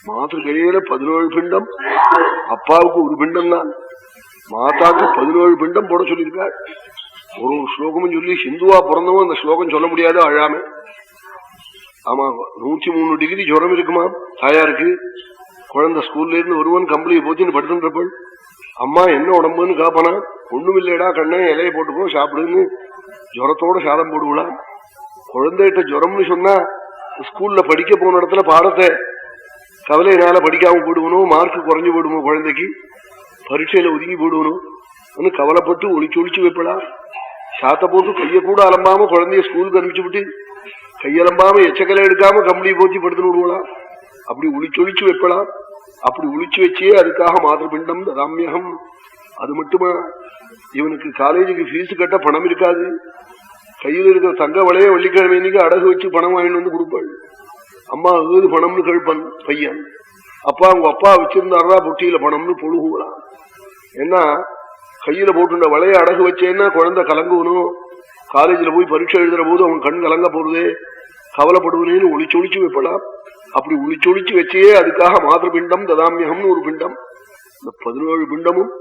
மாத்திரு கையில 17 பிண்டம், அப்பாவுக்கு ஒரு பிண்டம் தான், மாதாக்கு 17 பிண்டம் போட சொல்லியிருக்காள். ஒரு ஸ்லோகமும் சொல்லி சிந்துவா பிறந்தவன் அந்த ஸ்லோகம் சொல்ல முடியாது அழாம. ஆமா, 103 டிகிரி ஜுரம் இருக்குமா தாயாருக்கு. குழந்தை ஸ்கூல்ல இருந்து ஒருவன் கம்பளியை போச்சுன்னு படுத்துன்றப்பள் அம்மா என்ன உடம்புன்னு காப்பானா, ஒண்ணும் இல்லையடா கண்ணே இலையை போட்டுக்கோ சாப்பிடுன்னு ஜுரத்தோட சாதம் போடுவலாம். குழந்தைகிட்ட ஜுரம்னு சொன்னா ஸ்கூல்ல படிக்க போன இடத்துல பாடத்தை கவலையினால படிக்காம போடுவனும், மார்க்கு குறைஞ்சு போடுவோம், குழந்தைக்கு பரீட்சையில ஒதுங்கி போடுவனும் கவலைப்பட்டு ஒளிச்சு ஒளிச்சு வைப்பலாம். சாத்த போட்டு கைய கூட அலம்பாம குழந்தைய ஸ்கூலுக்கு அனுப்பிச்சு விட்டு கையலம்பாம எச்சக்கலை எடுக்காம கம்பளியை போச்சு படுத்துன்னு விடுவலாம். அப்படி ஒளிச்சொளிச்சு வைப்பலாம். அப்படி ஒளிச்சு வச்சே அதுக்காக மாதபிண்டம் ததாமியகம். அது மட்டுமா, இவனுக்கு காலேஜுக்கு ஃபீஸ் கட்ட பணம் இருக்காது. கையில் இருக்கிற தங்க வளைய வெள்ளிக்கிழமைக்கு அடகு வச்சு பணம் வாங்கிட்டு வந்து கொடுப்பாள். அம்மா ஏது பணம்னு கேட்பன் பையன். அப்பா உங்க அப்பா வச்சிருந்தாரா பொட்டியில பணம்னு பொழுகுவலாம். ஏன்னா கையில போட்டுண்ட வளைய அடகு வச்சேன்னா குழந்தை கலங்குவனும், காலேஜில் போய் பரீட்சை எழுதுற போது அவன் கண் கலங்க போறதே, கவலைப்படுவனேன்னு ஒளிச்சொளிச்சு வைப்பலாம். அப்படி ஒளிச்சொளிச்சு வச்சே அதுக்காக மாதபிண்டம் ததாமியகம்னு ஒரு பிண்டம். இந்த 17 பிண்டமும்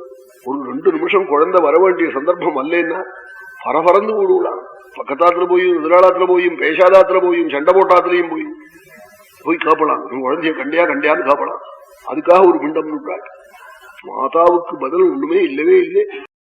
ஒரு 2 நிமிஷம் குழந்தை வர வேண்டிய சந்தர்ப்பம் அல்லன்னா பரபரந்து ஓடுவலாம். பக்கத்தாத்துல போயும் எதிராளத்துல போயும் பேசாதாத்துல போயும் சண்டை போட்டாத்திலையும் போய் காப்பலாம். குழந்தைய கண்டியா கண்டியான்னு காப்பலாம். அதுக்காக ஒரு பிண்டம். மாதாவுக்கு பதில் ஒண்ணுமே இல்லவே இல்லை.